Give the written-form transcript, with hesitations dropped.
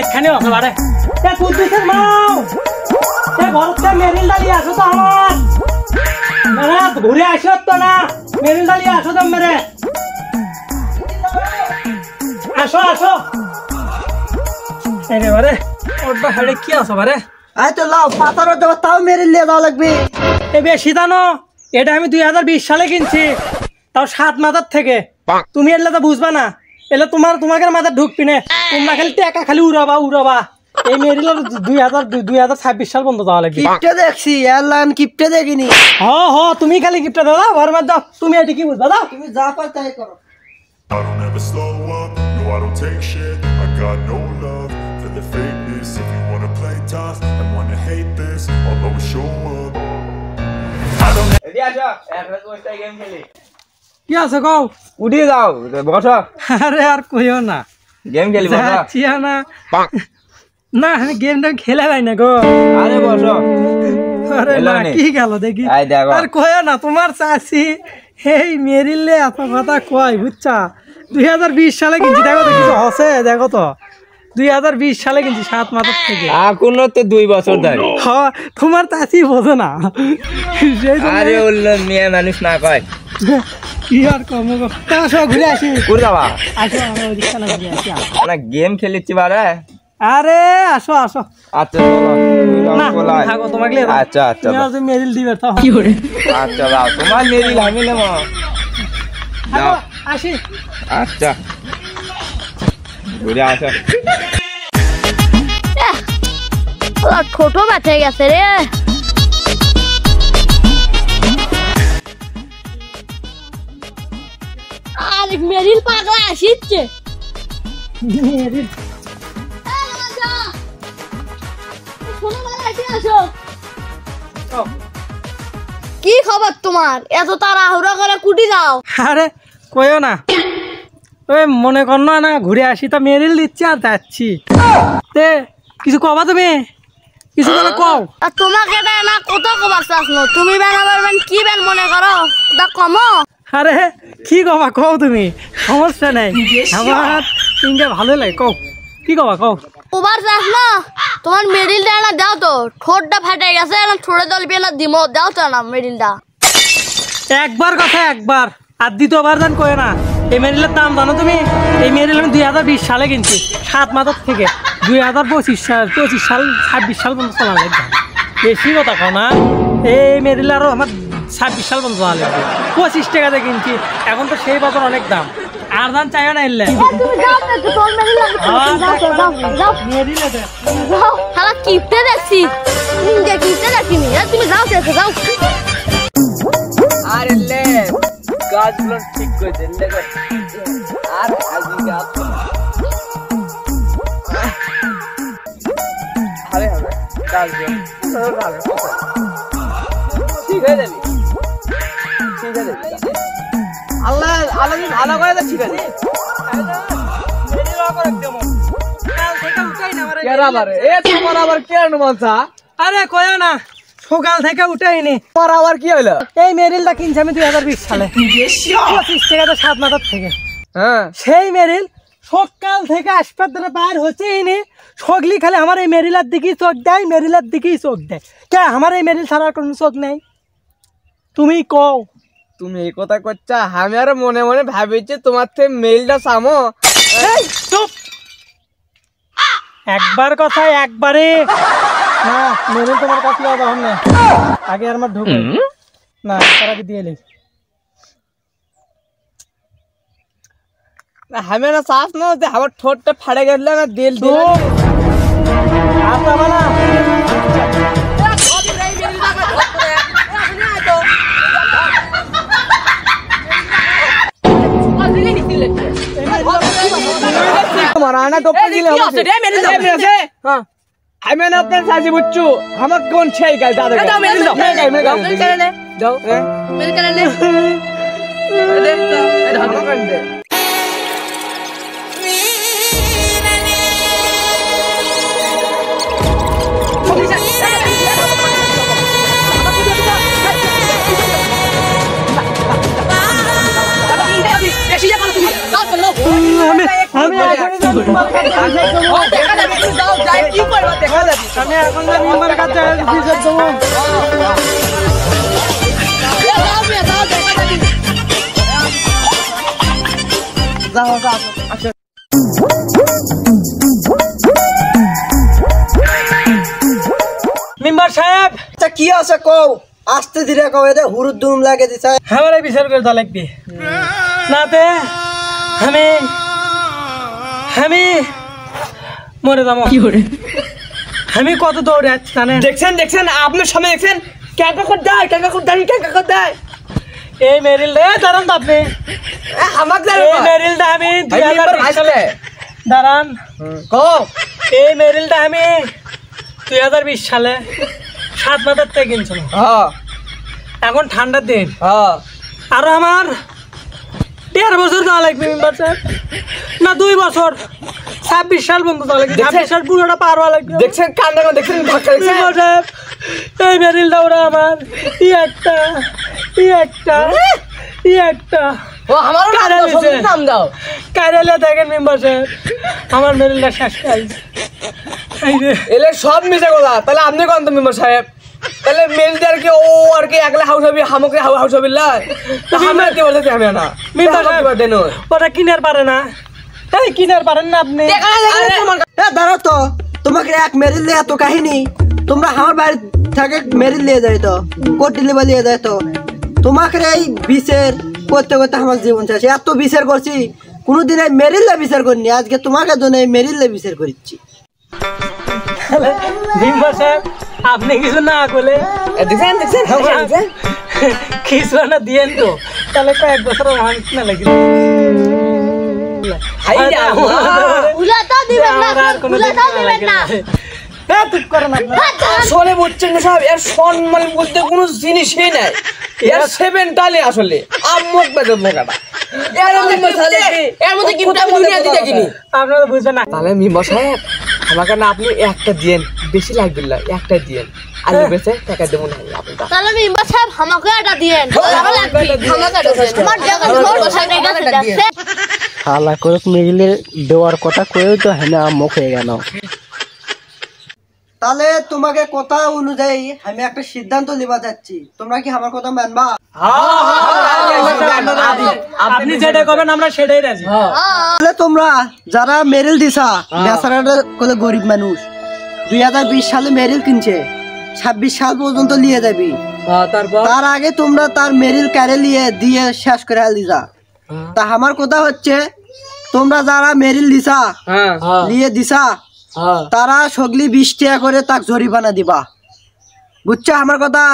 অনেকখানি আছে বারে এ কুদ্দুসের মাও এ ঘরতে মেরিল ডালি আসো তো আমার না ঘুরে আসো তো না মেরিল ডালি আসো তো মেরে আসো আসো এরে বারে ওটা হেডে কি আছে বারে আই তো লাও পাতার দেব তাও মেরিল নিয়ে যাওয়া লাগবে এ বেশি জানো এটা আমি 2020 সালে কিনছি তাও 7 মাথার থেকে তুমি এলে তো বুঝবা না এলে তোমাকে মাথা ঢুকবি না তোমরা খালি টাকা খালি উড়াবা এই মেরিল 2026 সাল পর্যন্ত যাওয়া লাগবে কিপটে দেখছি এয়ারলাইন কিপটে দেখিনি হ তুমি খালি গিফট দাও ঘর মধ্যে দাও তুমি এটি কি বুঝবা দাও তুমি যা পার তাই করো I don't ever slow up, no I don't take shit. I got no love for the fakeness. If you wanna play tough and wanna hate this, I'll always show up. I don't কি আছে কও উঠে যাও বসো আরে আর কইও না game খেলি বসো যাচ্ছি না না আমি গেমটা খেলা যাই না গো আরে বসো আরে না কি গেল দেখি আর কইও না তোমার চাচি এই মেরিলে এত কথা কয় বুঝছা 2020 সালে কিনছি দেখো তো কিছু হসে দেখো তো 2020 সালে কিনছি 7 মাথার থেকে এখনো তো 2 বছর ধরে হ্যাঁ তোমার চাচি বোঝে না আরে ওল্লো মেয়ে মানুষ না কয় কি আর কম আসো ঘুরে আসি ঘুরে যাবা আসো আমরা ওইদিকে না ঘুরে আসি না গেম খেলিচ্ছি বারে আরে আসো আসো আচ্ছা না থাকো তোমাকে আচ্ছা আচ্ছা তুমি মেরিল দিবে তো কি করে আচ্ছা বাবা তোমার মেরিল আমি নেব যাও আসি আচ্ছা ঘুরে আসো ছোট বেঁচে গেছে রে আর মেরিল পাগলা আসিচ্ছে মেরিল কি খবর তোমার এত তাড়াহুড়া করে কুটি যাও আরে কইও না ওই মনে কর না ঘুরে আসি তা মেরিল দিচ্ছি আর যাচ্ছি তে কিছু কবা তুমি কিছু বলে কও আর তোমাকে না কত কবার চাচ্ছ তুমি বানাবার কি বেন মনে করো দা কমো আরে কি কবা কও তুমি সমস্যা নাই আমার ইনকা ভালো লাগে কও কি কবা কও ওবার চাস না তোমার মেরিলটা না দাও তো ঠোঁটটা ফাটে গেছে না ঠোঁটে দলবি না দিমো দাও তো না মেরিলটা একবার কথা একবার আর দ্বিতীয়বার জান কয় না এই মেরিলের দাম জানো তুমি এই মেরিল আমি 2020 সালে কিনছি 7 মাথার থেকে 2025 সাল 26 সাল পর্যন্ত চলা লাগবে বেশি কথা কও না এই মেরিল আরো আমার 26 সাল পর্যন্ত চলা লাগবে 25 টাকাতে কিনছি এখন তো সেই বছর অনেক দাম আর দাম চাইও না এলে তুমি যাও না তো তোর মেরিল যাও মেরিলে দে যাও শালা কিপটে দেখছি নিন্দে কিপটে দেখিনি তুমি যাও দেখো যাও আরে লে গাছগুলো ঠিক করে দেন দেখো আর আজি গাছ আরে হবে গাছগুলো ভালো ঠিক হয়ে যাবে ঠিক আছে আল্লাহ আল্লাহ ভালো করে তো ঠিক আছে মেরিল করে দেবো কাল থেকে উঠাই না আমারে কেরা মারে এ তোমার আবার কেন মানছা আরে কয়ো না সকাল থেকে উঠাইনি তোমার আবার কি হলো এই মেরিলটা কিনছি আমি 2020 সালে 25 টাকাতে 7 মাথার থেকে হ্যাঁ সেই মেরিল সকাল থেকে হাসপাতালে বাইর হচ্ছেই নি সগলি খালি আমার এই মেরিলার দিকেই চোখ দেয় মেরিলার দিকেই চোখ দেয় কে আমার এই মেরিল ছাড়া কোনো চোখ নেই তুমি কও তুমি এই কথা করছা আমি আর মনে মনে ভাবিছি তোমার থেকে মেইলটা সামো এই চুপ একবার কথা একবারে না মেরিল তোমার কাছে যাওয়া না আগে আর আমার ঢোকে না তার আগে দিয়ে এলি हमें ना साफ ना होते हवा ठोट फाड़े गए ना दिल दिल आता वाला मराना तो हमें ना अपने साथी बच्चों हम कौन छे गए दादा जाओ मेरे करने আমি আমি এখন না মেম্বার কাছে বিচার দেবো। যাও যাও আসো। মেম্বার সাহেব আচ্ছা কি আছে কও, আস্তে ধীরে কও, এদের হুরুদ দুম লাগে দিছে। আমার বিচার করে দেওয়া লাগবে, নাতে আমি মরে যাবো। আমি কত দৌড়ে যাচ্ছি জানেন? দেখছেন আপনার সামনে দেখছেন কাকা কর দেয় এই মেরিল দাঁড়ান তো আপনি, আমাকে এই মেরিলটা আমি 2020 সালে দাঁড়ান, এই মেরিলটা আমি 2020 সালে 7 মাথার থেকে কিনছিলাম। এখন ঠান্ডার দিন, আরো আমার 1.5 বছর দেওয়া লাগবে মেম্বার সাহেব, না 2 বছর, 26 সাল পর্যন্ত দেওয়া লাগবে। 26 সাল পুরোটা পার হওয়া লাগবে। দেখছেন কান্না দেখছেন ধাক্কা মেম্বার সাহেব এই মেরিলটা ওরা আমার একটা ও আমার নাম দাও কাইরালে দেখেন মেম্বার সাহেব, আমার মেরিলটা শেষ কাজ। এলে সব মিশে কথা। তাহলে আপনি কোন তো মেম্বার সাহেব, তাহলে মেলতে আর কি ও আর কি একলা হাউস হবে, হামকে হাউস হবে লাই আমরা কি বলতে আমি না মেম্বার সাহেব ওটা কিনার পারে না, এই কিনার পারেন না আপনি? দাঁড়াও তো, তোমাকে এক মেরিল দিয়ে এত কাহিনী, তোমরা আমার বাড়ি থেকে মেরিল নিয়ে যাই তো, কোটি লিবা নিয়ে যায় তো, তোমাকে এই বিচার করতে করতে আমার জীবন শেষ। এত বিচার করছি, কোনোদিন এই মেরিল বিচার করিনি, আজকে তোমাকে জন্য এই মেরিল বিচার করছি। মেম্বার সাহেব আপনি কিছু না করলে দেখছেন কিছু না দিয়েন তো, তাহলে কয়েক বছর মানুষ না লাগে। উলাটা দিবেন না, উলাটা দিবেন না। আসলে বুঝছেন না সাহেব, এর সম্মান বলতে কোনো জিনিসই নাই। এর সেভেন্টালি আসলে আম্মক বেজে মোকাটা এর মধ্যে কি দুনিয়াতে দেখিনি। আপনারা বুঝবেন না। তাহলে মেম্বার সাহেব আমাকে না আপনি একটা দিয়েন, বেশি লাগবে না, একটা দিয়েন, আর বেঁচে টাকা দেবো না আপনার। তাহলে মেম্বার সাহেব আমাকে এটা দিয়েন, ভালো লাগবে। আমাকে এটা দেন, আমার জায়গা ছোট সাইডে গেছে। হালা করে মেরিলে দেওয়ার কথা কয়েও তো হ্যাঁ মুখ হয়ে গেল। তাহলে তোমাকে কথা অনুযায়ী আমি একটা সিদ্ধান্ত নিবা যাচ্ছি, তোমরা কি আমার কথা মানবা? আপনি যেটা করবেন আমরা সেটাই রাজি। তাহলে তোমরা যারা মেরিল দিছা, বেচারাটা কোনো গরিব মানুষ 2020 সালে মেরিল কিনছে, 26 সাল পর্যন্ত নিয়ে যাবি, তার আগে তোমরা তার মেরিল ক্যারে দিয়ে শেষ করে দিছা। তা আমার কথা হচ্ছে, তোমরা যারা মেরিল দিছা নিয়ে দিছা, তারা সগলি 20 টাকা করে তাক জরিমানা দিবা, বুঝছো আমার কথা?